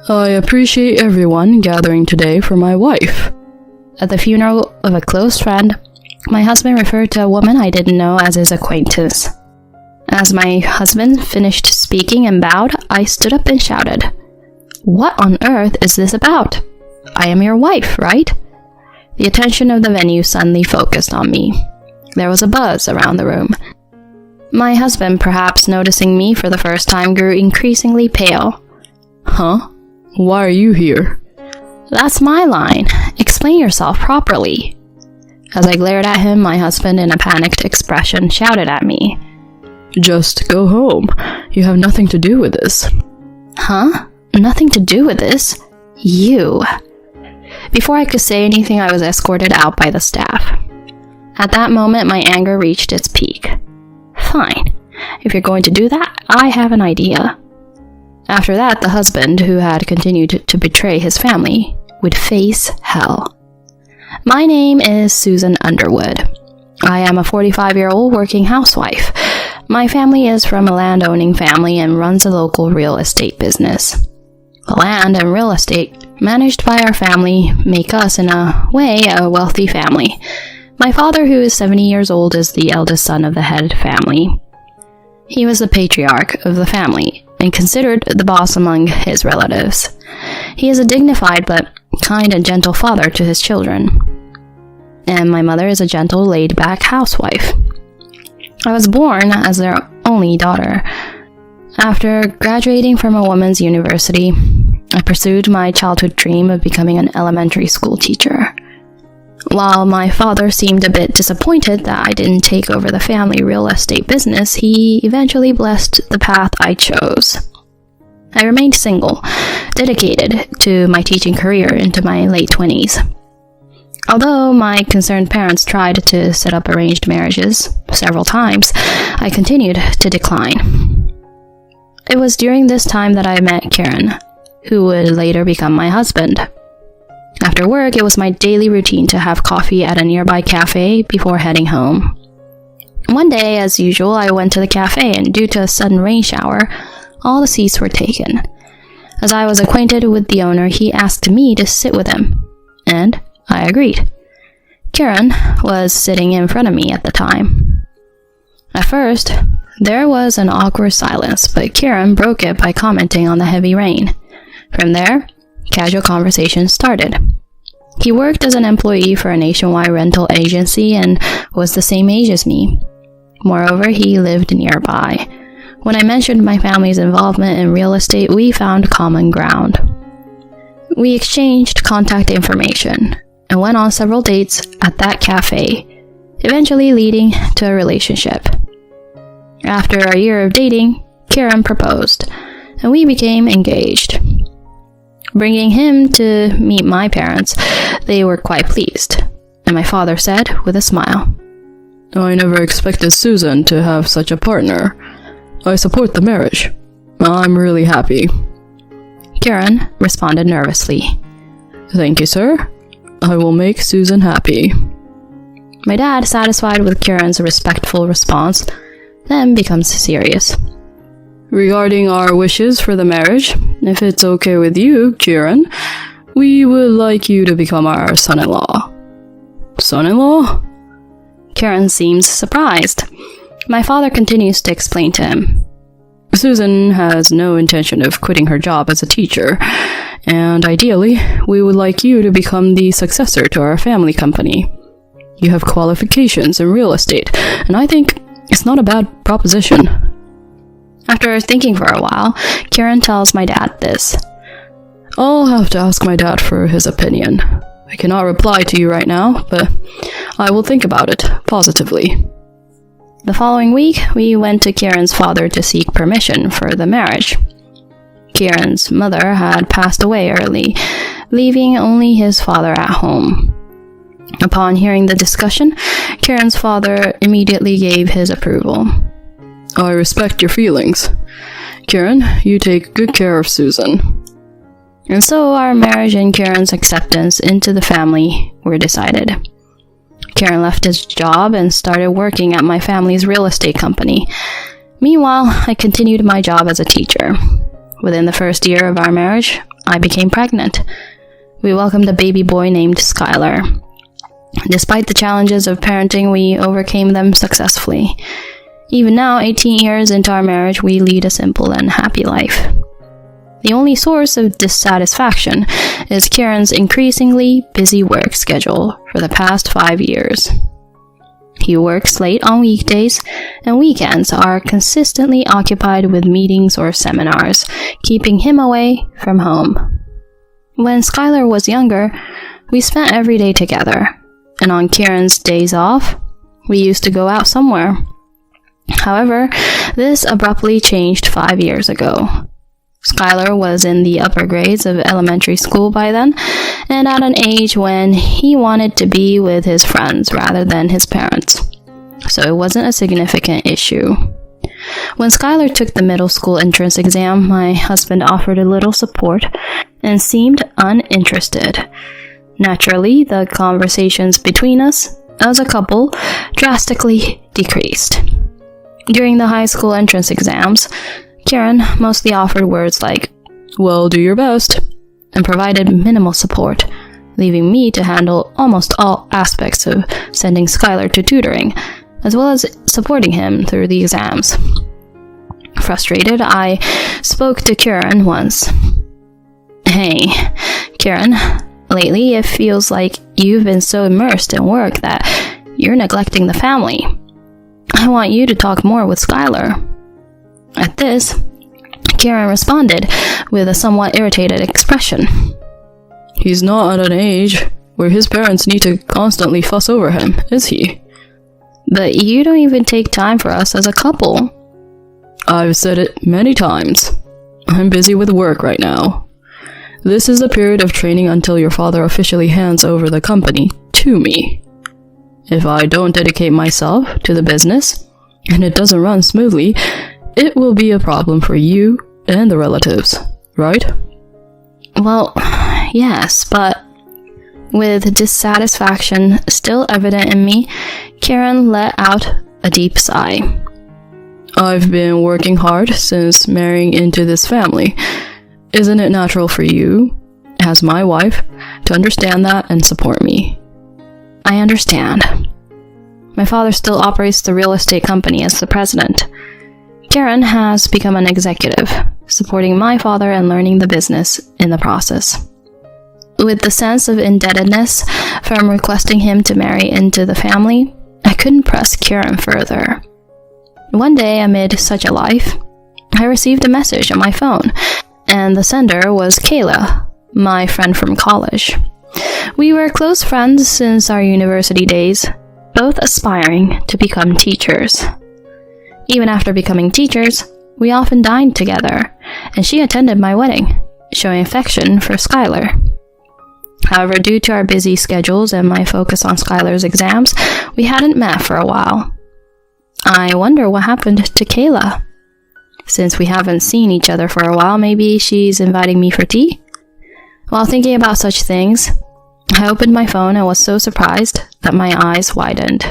I appreciate everyone gathering today for my wife. At the funeral of a close friend, my husband referred to a woman I didn't know as his acquaintance. As my husband finished speaking and bowed, I stood up and shouted, "What on earth is this about? I am your wife, right?" The attention of the venue suddenly focused on me. There was a buzz around the room. My husband, perhaps noticing me for the first time, grew increasingly pale. Huh? Why are you here? That's my line. Explain yourself properly. As I glared at him, my husband, in a panicked expression, shouted at me. Just go home. You have nothing to do with this. Huh? Nothing to do with this? You. Before I could say anything, I was escorted out by the staff. At that moment, my anger reached its peak. Fine. If you're going to do that, I have an idea. After that, the husband, who had continued to betray his family, would face hell. My name is Susan Underwood. I am a 45-year-old working housewife. My family is from a land-owning family and runs a local real estate business. The land and real estate managed by our family make us, in a way, a wealthy family. My father, who is 70 years old, is the eldest son of the head family. He was the patriarch of the family and considered the boss among his relatives. He is a dignified but kind and gentle father to his children. And my mother is a gentle, laid-back housewife. I was born as their only daughter. After graduating from a women's university, I pursued my childhood dream of becoming an elementary school teacher. While my father seemed a bit disappointed that I didn't take over the family real estate business, he eventually blessed the path I chose. I remained single, dedicated to my teaching career into my late 20s. Although my concerned parents tried to set up arranged marriages several times, I continued to decline. It was during this time that I met Karen, who would later become my husband. After work, it was my daily routine to have coffee at a nearby cafe before heading home. One day, as usual, I went to the cafe, and due to a sudden rain shower, all the seats were taken. As I was acquainted with the owner, he asked me to sit with him, and I agreed. Karen was sitting in front of me at the time. At first, there was an awkward silence, but Karen broke it by commenting on the heavy rain. From there, casual conversation started. He worked as an employee for a nationwide rental agency and was the same age as me. Moreover, he lived nearby. When I mentioned my family's involvement in real estate, we found common ground. We exchanged contact information and went on several dates at that cafe, eventually leading to a relationship. After a year of dating, Karen proposed, and we became engaged. Bringing him to meet my parents, they were quite pleased, and my father said with a smile, I never expected Susan to have such a partner. I support the marriage. I'm really happy. Karen responded nervously. Thank you, sir. I will make Susan happy. My dad, satisfied with Karen's respectful response, then becomes serious. Regarding our wishes for the marriage, if it's okay with you, Kieran, we would like you to become our son-in-law. Son-in-law? Karen seems surprised. My father continues to explain to him. Susan has no intention of quitting her job as a teacher, and ideally, we would like you to become the successor to our family company. You have qualifications in real estate, and I think it's not a bad proposition. After thinking for a while, Karen tells my dad this. I'll have to ask my dad for his opinion. I cannot reply to you right now, but I will think about it positively. The following week, we went to Karen's father to seek permission for the marriage. Karen's mother had passed away early, leaving only his father at home. Upon hearing the discussion, Karen's father immediately gave his approval. I respect your feelings. Karen, you take good care of Susan. And so our marriage and Karen's acceptance into the family were decided. Karen left his job and started working at my family's real estate company. Meanwhile, I continued my job as a teacher. Within the first year of our marriage, I became pregnant. We welcomed a baby boy named Skylar. Despite the challenges of parenting, we overcame them successfully. Even now, 18 years into our marriage, we lead a simple and happy life. The only source of dissatisfaction is Kieran's increasingly busy work schedule for the past 5 years. He works late on weekdays, and weekends are consistently occupied with meetings or seminars, keeping him away from home. When Skylar was younger, we spent every day together, and on Kieran's days off, we used to go out somewhere. However, this abruptly changed 5 years ago. Skylar was in the upper grades of elementary school by then, and at an age when he wanted to be with his friends rather than his parents. So it wasn't a significant issue. When Skylar took the middle school entrance exam, my husband offered a little support and seemed uninterested. Naturally, the conversations between us, as a couple, drastically decreased. During the high school entrance exams, Kieran mostly offered words like, "Well, do your best," and provided minimal support, leaving me to handle almost all aspects of sending Skylar to tutoring, as well as supporting him through the exams. Frustrated, I spoke to Kieran once. "Hey, Kieran, lately it feels like you've been so immersed in work that you're neglecting the family. I want you to talk more with Skylar." At this, Kieran responded with a somewhat irritated expression. "He's not at an age where his parents need to constantly fuss over him, is he?" "But you don't even take time for us as a couple." "I've said it many times. I'm busy with work right now. This is a period of training until your father officially hands over the company to me. If I don't dedicate myself to the business, and it doesn't run smoothly, it will be a problem for you and the relatives, right?" "Well, yes, but..." With dissatisfaction still evident in me, Kieran let out a deep sigh. "I've been working hard since marrying into this family. Isn't it natural for you, as my wife, to understand that and support me?" "I understand. My father still operates the real estate company as the president. Kieran has become an executive, supporting my father and learning the business in the process." With the sense of indebtedness from requesting him to marry into the family, I couldn't press Kieran further. One day, amid such a life, I received a message on my phone, and the sender was Kayla, my friend from college. We were close friends since our university days, both aspiring to become teachers. Even after becoming teachers, we often dined together, and she attended my wedding, showing affection for Skylar. However, due to our busy schedules and my focus on Skylar's exams, we hadn't met for a while. I wonder what happened to Kayla. Since we haven't seen each other for a while, maybe she's inviting me for tea? While thinking about such things, I opened my phone and was so surprised that my eyes widened.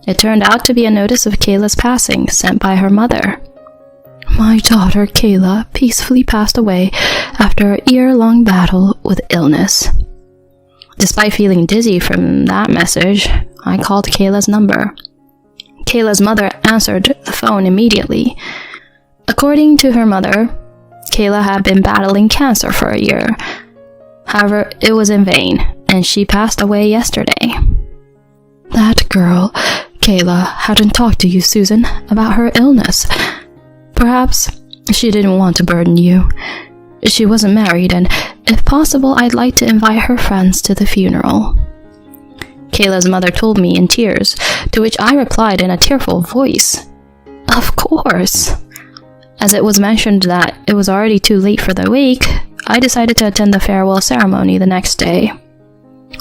It turned out to be a notice of Kayla's passing sent by her mother. "My daughter Kayla peacefully passed away after a year-long battle with illness." Despite feeling dizzy from that message, I called Kayla's number. Kayla's mother answered the phone immediately. According to her mother, Kayla had been battling cancer for a year. However, it was in vain, and she passed away yesterday. "That girl, Kayla, hadn't talked to you, Susan, about her illness. Perhaps she didn't want to burden you. She wasn't married, and if possible, I'd like to invite her friends to the funeral." Kayla's mother told me in tears, to which I replied in a tearful voice, "Of course." As it was mentioned that it was already too late for the wake, I decided to attend the farewell ceremony the next day.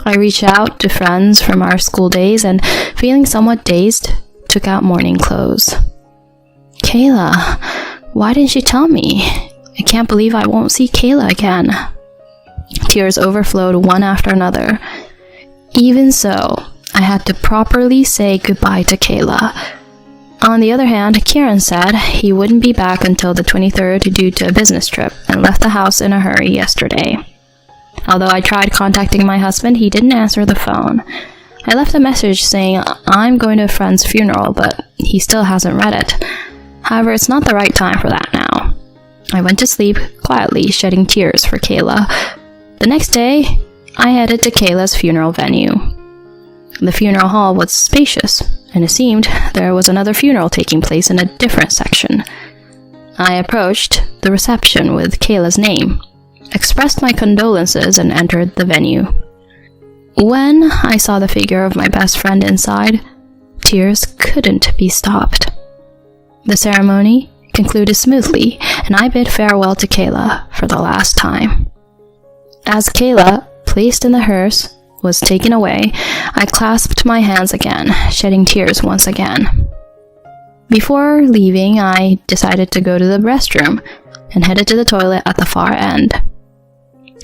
I reached out to friends from our school days and, feeling somewhat dazed, took out mourning clothes. "Kayla, why didn't she tell me? I can't believe I won't see Kayla again." Tears overflowed one after another. Even so, I had to properly say goodbye to Kayla. On the other hand, Kieran said he wouldn't be back until the 23rd due to a business trip and left the house in a hurry yesterday. Although I tried contacting my husband, he didn't answer the phone. I left a message saying I'm going to a friend's funeral, but he still hasn't read it. However, it's not the right time for that now. I went to sleep quietly, shedding tears for Kayla. The next day, I headed to Kayla's funeral venue. The funeral hall was spacious, and it seemed there was another funeral taking place in a different section. I approached the reception with Kayla's name, expressed my condolences, and entered the venue. When I saw the figure of my best friend inside, tears couldn't be stopped. The ceremony concluded smoothly, and I bid farewell to Kayla for the last time. As Kayla, placed in the hearse, was taken away, I clasped my hands again, shedding tears once again. Before leaving, I decided to go to the restroom and headed to the toilet at the far end.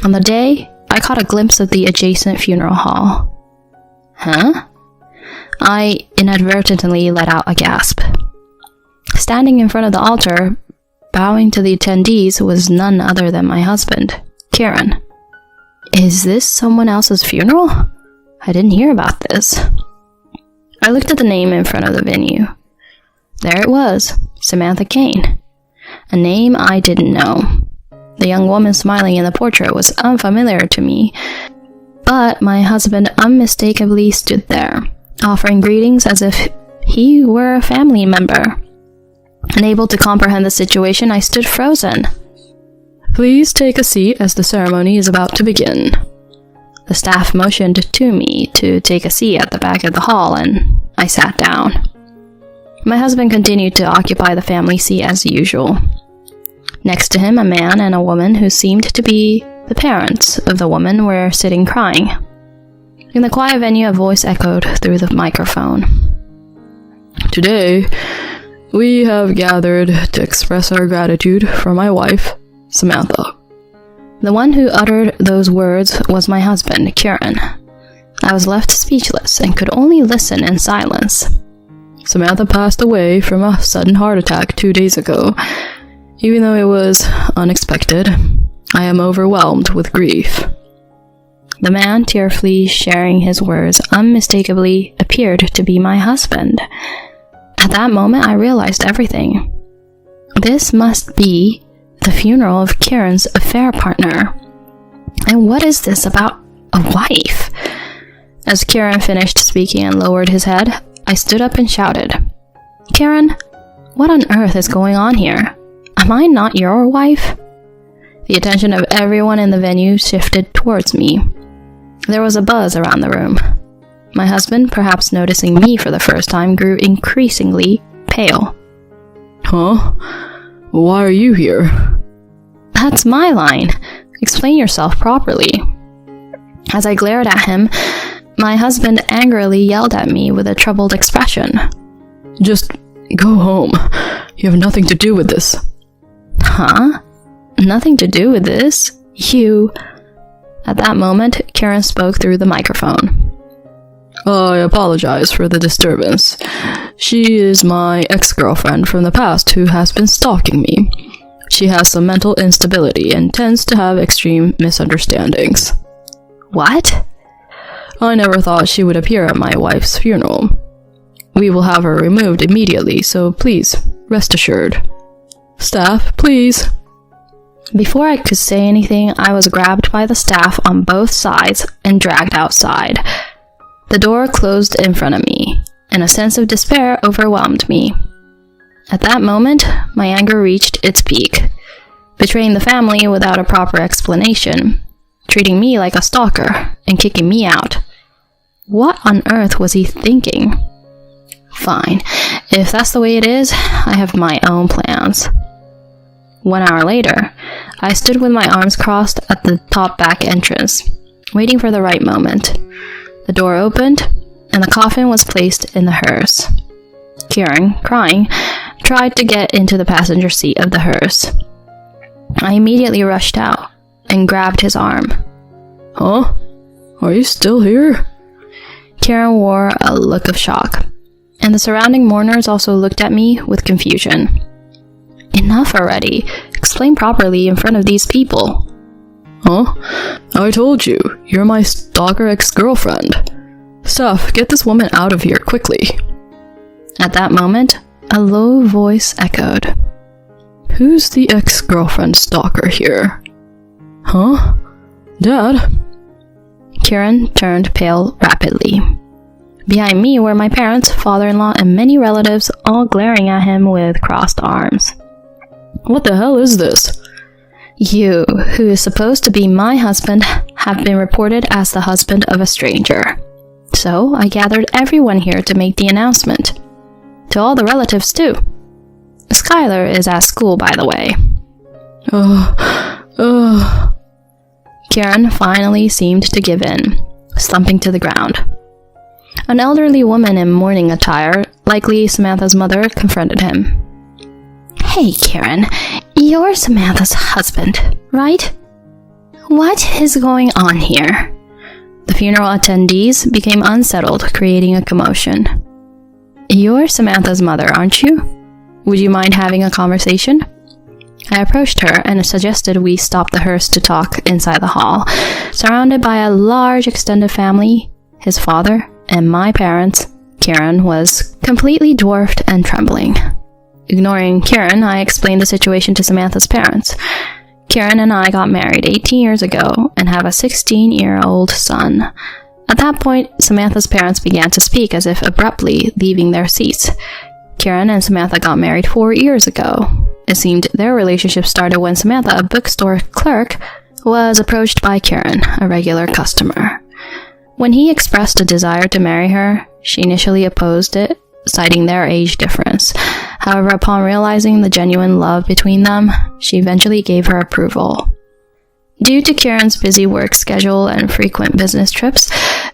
On the day, I caught a glimpse of the adjacent funeral hall. Huh? I inadvertently let out a gasp. Standing in front of the altar, bowing to the attendees, was none other than my husband, Kieran. Is this someone else's funeral? I didn't hear about this. I looked at the name in front of the venue. There it was, Samantha Kane. A name I didn't know. The young woman smiling in the portrait was unfamiliar to me, but my husband unmistakably stood there, offering greetings as if he were a family member. Unable to comprehend the situation, I stood frozen. Please take a seat as the ceremony is about to begin. The staff motioned to me to take a seat at the back of the hall, and I sat down. My husband continued to occupy the family seat as usual. Next to him, a man and a woman who seemed to be the parents of the woman were sitting crying. In the quiet venue, a voice echoed through the microphone. Today, we have gathered to express our gratitude for my wife, Samantha. The one who uttered those words was my husband, Kieran. I was left speechless and could only listen in silence. Samantha passed away from a sudden heart attack 2 days ago. Even though it was unexpected, I am overwhelmed with grief. The man tearfully sharing his words unmistakably appeared to be my husband. At that moment, I realized everything. This must be the funeral of Kieran's affair partner. And what is this about a wife? As Kieran finished speaking and lowered his head, I stood up and shouted, Kieran, what on earth is going on here? Am I not your wife? The attention of everyone in the venue shifted towards me. There was a buzz around the room. My husband, perhaps noticing me for the first time, grew increasingly pale. Huh? Why are you here? That's my line. Explain yourself properly. As I glared at him, my husband angrily yelled at me with a troubled expression. Just go home. You have nothing to do with this. Huh? Nothing to do with this? You... At that moment, Kieran spoke through the microphone. I apologize for the disturbance. She is my ex-girlfriend from the past who has been stalking me. She has some mental instability and tends to have extreme misunderstandings. What? I never thought she would appear at my wife's funeral. We will have her removed immediately, so please, rest assured. Staff, please. Before I could say anything, I was grabbed by the staff on both sides and dragged outside. The door closed in front of me, and a sense of despair overwhelmed me. At that moment, my anger reached its peak, betraying the family without a proper explanation, treating me like a stalker, and kicking me out. What on earth was he thinking? Fine, if that's the way it is, I have my own plans. 1 hour later, I stood with my arms crossed at the top back entrance, waiting for the right moment. The door opened, and the coffin was placed in the hearse. Kieran, crying, tried to get into the passenger seat of the hearse. I immediately rushed out and grabbed his arm. Huh? Are you still here? Kieran wore a look of shock. and the surrounding mourners also looked at me with confusion. Enough already. Explain properly in front of these people. Huh? I told you, you're my stalker ex-girlfriend. Steph, get this woman out of here quickly. At that moment, a low voice echoed. Who's the ex-girlfriend stalker here? Huh? Dad? Kieran turned pale rapidly. Behind me were my parents, father-in-law, and many relatives, all glaring at him with crossed arms. What the hell is this? You, who is supposed to be my husband, have been reported as the husband of a stranger. So I gathered everyone here to make the announcement. To all the relatives, too. Skylar is at school, by the way. Kieran finally seemed to give in, slumping to the ground. An elderly woman in mourning attire, likely Samantha's mother, confronted him. Hey, Kieran, you're Samantha's husband, right? What is going on here? The funeral attendees became unsettled, creating a commotion. You're Samantha's mother, aren't you? Would you mind having a conversation? I approached her and suggested we stop the hearse to talk inside the hall. Surrounded by a large extended family, his father, and my parents, Kieran was completely dwarfed and trembling. Ignoring Kieran, I explained the situation to Samantha's parents. Kieran and I got married 18 years ago and have a 16-year-old son. At that point, Samantha's parents began to speak as if abruptly leaving their seats. Kieran and Samantha got married 4 years ago. It seemed their relationship started when Samantha, a bookstore clerk, was approached by Kieran, a regular customer. When he expressed a desire to marry her, she initially opposed it, citing their age difference. However, upon realizing the genuine love between them, she eventually gave her approval. Due to Kieran's busy work schedule and frequent business trips,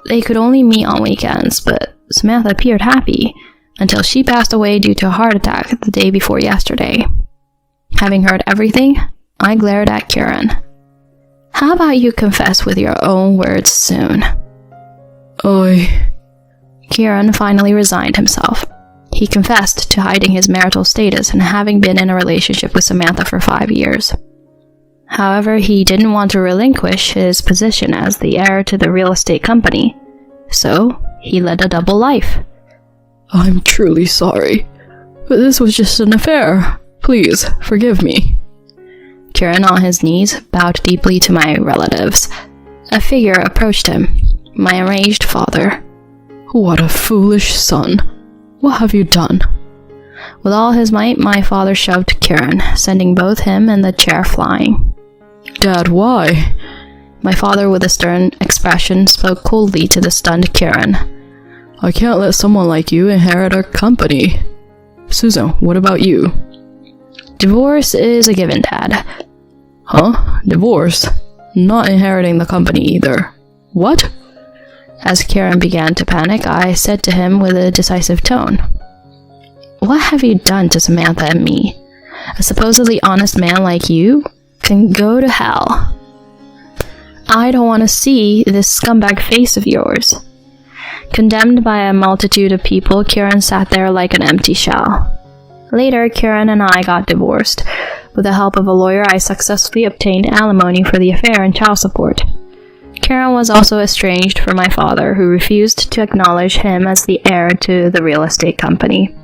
they could only meet on weekends, but Samantha appeared happy until she passed away due to a heart attack the day before yesterday. Having heard everything, I glared at Kieran. How about you confess with your own words soon? Kieran finally resigned himself. He confessed to hiding his marital status and having been in a relationship with Samantha for 5 years. However, he didn't want to relinquish his position as the heir to the real estate company, so he led a double life. I'm truly sorry, but this was just an affair. Please, forgive me. Kieran, on his knees, bowed deeply to my relatives. A figure approached him, my enraged father. What a foolish son. What have you done? With all his might, my father shoved Kieran, sending both him and the chair flying. Dad, why? My father, with a stern expression, spoke coldly to the stunned Kieran. I can't let someone like you inherit our company. Susan, what about you? Divorce is a given, Dad. Huh? Divorce? Not inheriting the company either. What? As Kieran began to panic, I said to him with a decisive tone, What have you done to Samantha and me? A supposedly honest man like you can go to hell. I don't want to see this scumbag face of yours. Condemned by a multitude of people, Kieran sat there like an empty shell. Later, Kieran and I got divorced. With the help of a lawyer, I successfully obtained alimony for the affair and child support. Kieran was also estranged from my father, who refused to acknowledge him as the heir to the real estate company.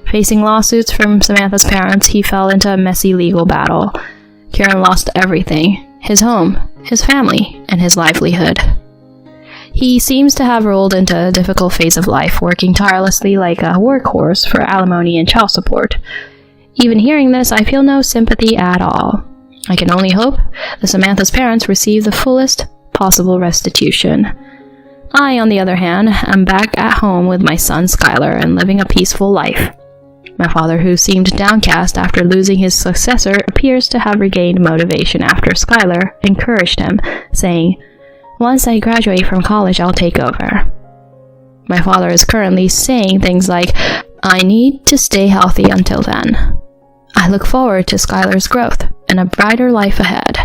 Facing lawsuits from Samantha's parents, he fell into a messy legal battle. Kieran lost everything: his home, his family, and his livelihood. He seems to have rolled into a difficult phase of life, working tirelessly like a workhorse for alimony and child support. Even hearing this, I feel no sympathy at all. I can only hope that Samantha's parents receive the fullest possible restitution. I, on the other hand, am back at home with my son Skylar and living a peaceful life. My father, who seemed downcast after losing his successor, appears to have regained motivation after Skylar encouraged him, saying, Once I graduate from college, I'll take over. My father is currently saying things like, I need to stay healthy until then. I look forward to Skylar's growth and a brighter life ahead.